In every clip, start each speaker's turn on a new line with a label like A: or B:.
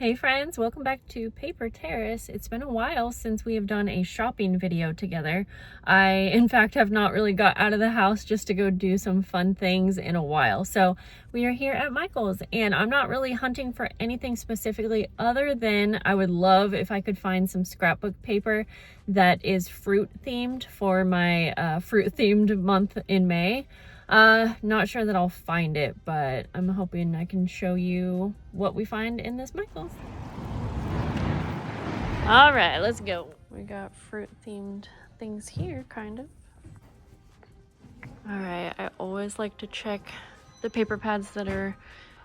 A: Hey friends, welcome back to Paper Terrace. It's been a while since we have done a shopping video together. I, in fact, have not really got out of the house just to go do some fun things in a while. So we are here at Michael's and I'm not really hunting for anything specifically other than I would love if I could find some scrapbook paper that is fruit themed for my fruit themed month in May. Not sure that I'll find it, but I'm hoping I can show you what we find in this Michael's. All right, let's go. We got fruit themed things here, kind of. All right, I always like to check the paper pads that are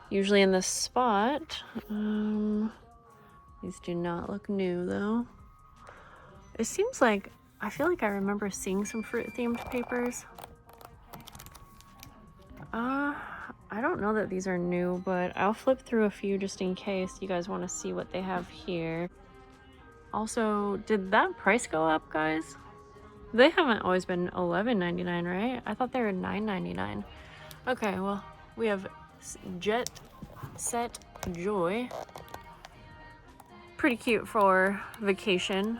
A: usually in this spot. These do not look new though. It seems like, I feel like I remember seeing some fruit themed papers. I don't know that these are new, but I'll flip through a few just in case you guys want to see what they have here. Also, did that price go up, guys? They haven't always been $11.99, right? I thought they were $9.99. Okay, well, we have Jet Set Joy. Pretty cute for vacation.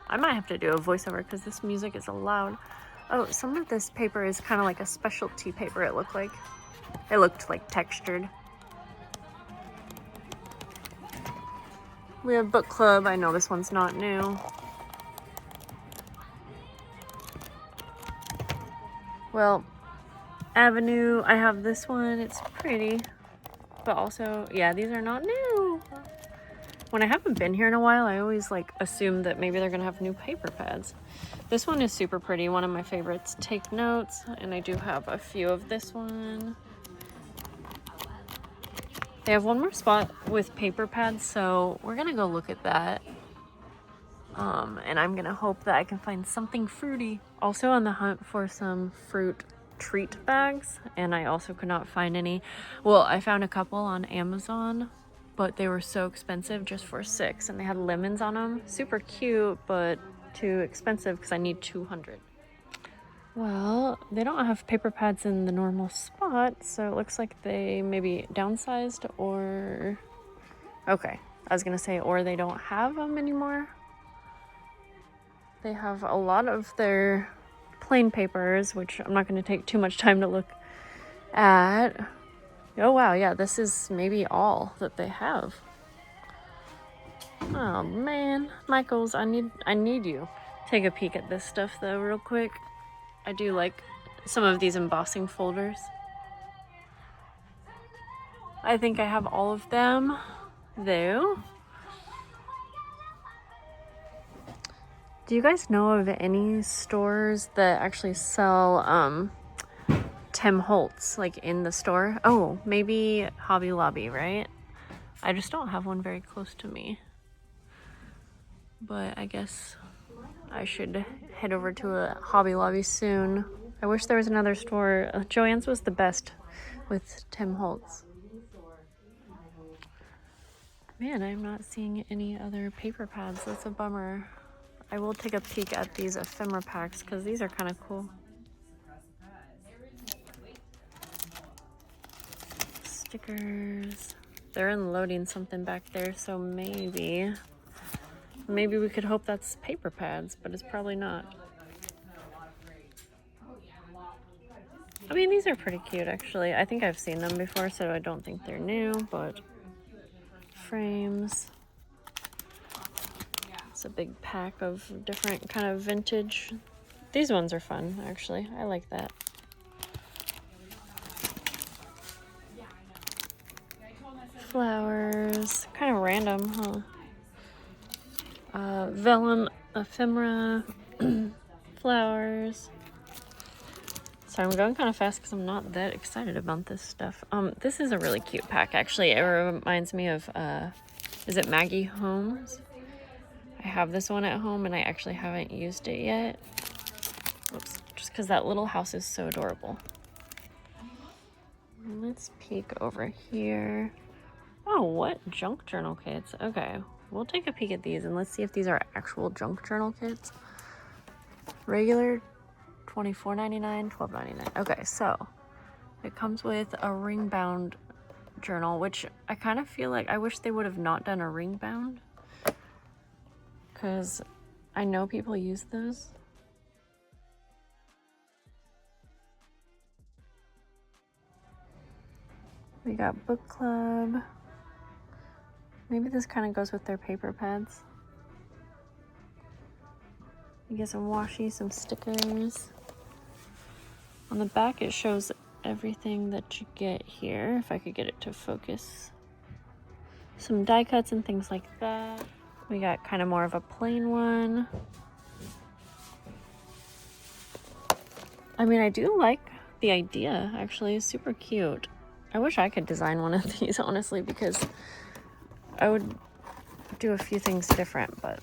A: I might have to do a voiceover because this music is loud. Oh, some of this paper is kind of like a specialty paper, it looked like. It looked like textured. We have Book Club. I know this one's not new. Well, Avenue, I have this one. It's pretty. But also, yeah, these are not new. When I haven't been here in a while, I always like assume that maybe they're gonna have new paper pads. This one is super pretty, one of my favorites. Take Notes, and I do have a few of this one. They have one more spot with paper pads, so we're gonna go look at that. And I'm gonna hope that I can find something fruity. Also on the hunt for some fruit treat bags, and I also could not find any. Well, I found a couple on Amazon, but they were so expensive just for $6, and they had lemons on them. Super cute, but too expensive because I need 200. Well, they don't have paper pads in the normal spot, so it looks like they maybe downsized or... Okay, I was gonna say, or they don't have them anymore. They have a lot of their plain papers, which I'm not gonna take too much time to look at. Oh wow, yeah, this is maybe all that they have. Oh man, Michael's, I need you. Take a peek at this stuff though real quick. I do like some of these embossing folders. I think I have all of them though. Do you guys know of any stores that actually sell Tim Holtz like in the store? Oh, maybe Hobby Lobby, right? I just don't have one very close to me. But I guess I should head over to a Hobby Lobby soon. I wish there was another store. Joann's was the best with Tim Holtz. Man, I'm not seeing any other paper pads. That's a bummer. I will take a peek at these ephemera packs because these are kind of cool. Stickers. They're unloading something back there, so maybe we could hope that's paper pads, but it's probably not. I mean, these are pretty cute, actually. I think I've seen them before, so I don't think they're new, but frames. It's a big pack of different kind of vintage. These ones are fun, actually. I like that. Flowers. Kind of random, huh? Vellum ephemera. Flowers. Sorry, I'm going kind of fast because I'm not that excited about this stuff. This is a really cute pack, actually. It reminds me of, is it Maggie Holmes? I have this one at home and I actually haven't used it yet. Oops, just because that little house is so adorable. Let's peek over here. Oh, what? Junk journal kits. Okay, we'll take a peek at these and let's see if these are actual junk journal kits. Regular $24.99, $12.99. Okay, so it comes with a ring bound journal, which I kind of feel like I wish they would have not done a ring bound, because I know people use those. We got book club. Maybe this kind of goes with their paper pads. You get some washi, some stickers. On the back it shows everything that you get here, if I could get it to focus. Some die cuts and things like that. We got kind of more of a plain one. I mean, I do like the idea, actually. It's super cute. I wish I could design one of these, honestly, because I would do a few things different, but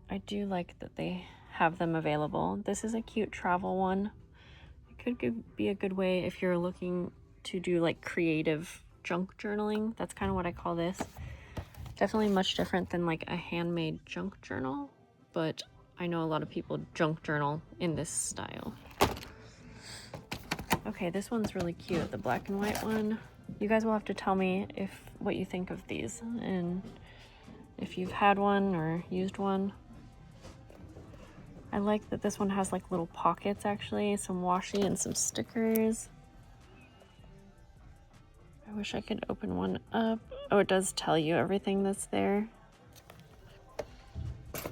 A: I do like that they have them available. This is a cute travel one. It could be a good way if you're looking to do like creative junk journaling. That's kind of what I call this. Definitely much different than like a handmade junk journal, but I know a lot of people junk journal in this style. Okay, this one's really cute, the black and white one. You guys will have to tell me what you think of these and if you've had one or used one. I like that this one has like little pockets, actually, some washi and some stickers. I wish I could open one up. Oh, it does tell you everything that's there. Okay,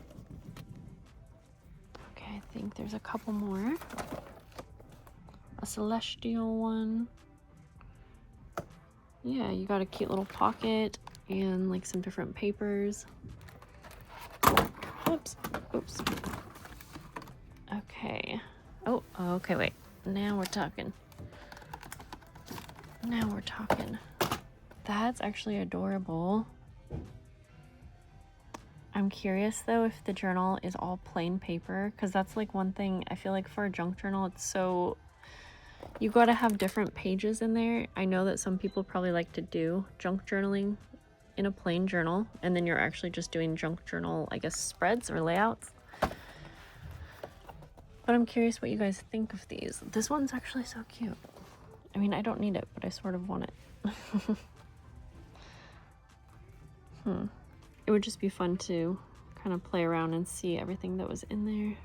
A: I think there's a couple more. A celestial one. Yeah, you got a cute little pocket and like some different papers. Oops. Okay. Oh, okay, wait. Now we're talking. That's actually adorable. I'm curious though if the journal is all plain paper, because that's like one thing I feel like for a junk journal, it's so, you gotta have different pages in there. I know that some people probably like to do junk journaling in a plain journal, and then you're actually just doing junk journal, I guess, spreads or layouts. But I'm curious what you guys think of these. This one's actually so cute. I mean, I don't need it, but I sort of want it. It would just be fun to kind of play around and see everything that was in there.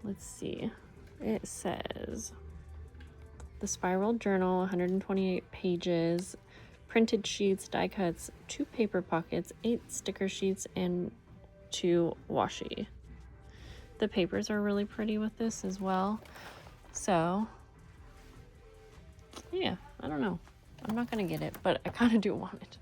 A: Let's see. It says the spiral journal, 128 pages, printed sheets, die cuts, 2 paper pockets, 8 sticker sheets, and 2 washi. The papers are really pretty with this as well. So, yeah, I don't know. I'm not gonna get it, but I kind of do want it.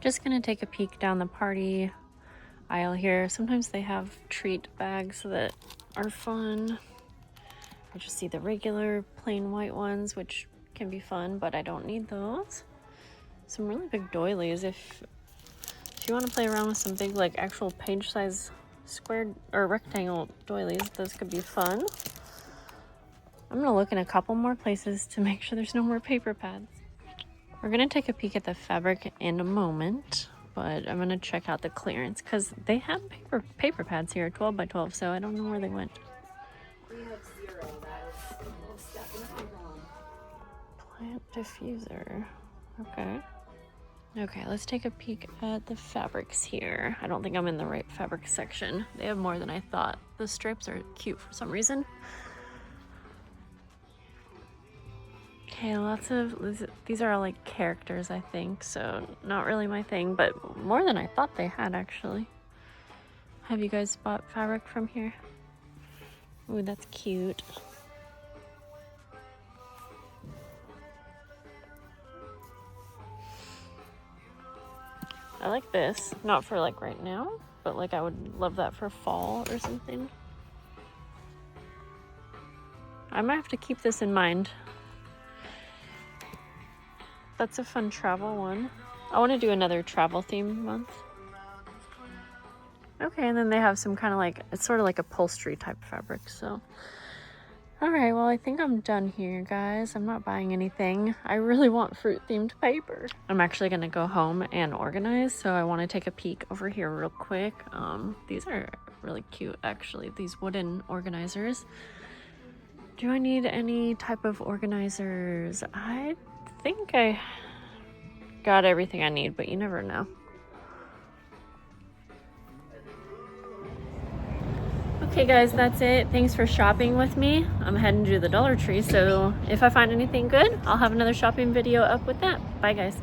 A: Just gonna take a peek down the party aisle here. Sometimes they have treat bags that are fun. I just see the regular plain white ones, which can be fun, but I don't need those. Some really big doilies. If you want to play around with some big, like, actual page size square or rectangle doilies, those could be fun. I'm gonna look in a couple more places to make sure there's no more paper pads. We're gonna take a peek at the fabric in a moment, but I'm gonna check out the clearance because they have paper pads here, 12 by 12, so I don't know where they went.
B: We have 0. That is most definitely wrong.
A: Plant diffuser. Okay, let's take a peek at the fabrics here. I don't think I'm in the right fabric section. They have more than I thought. The stripes are cute for some reason. Okay, lots of, these are all like characters, I think, so not really my thing, but more than I thought they had, actually. Have you guys bought fabric from here? Ooh, that's cute. I like this. Not for like right now, but like I would love that for fall or something. I might have to keep this in mind. That's a fun travel one. I want to do another travel theme month. Okay, and then they have some kind of like, it's sort of like upholstery type fabric, so. All right, well, I think I'm done here, guys. I'm not buying anything. I really want fruit-themed paper. I'm actually gonna go home and organize, so I want to take a peek over here real quick. These are really cute, actually, these wooden organizers. Do I need any type of organizers? I think I got everything I need, but you never know. Okay guys, that's it. Thanks for shopping with me. I'm heading to the Dollar Tree, so if I find anything good, I'll have another shopping video up with that. Bye guys.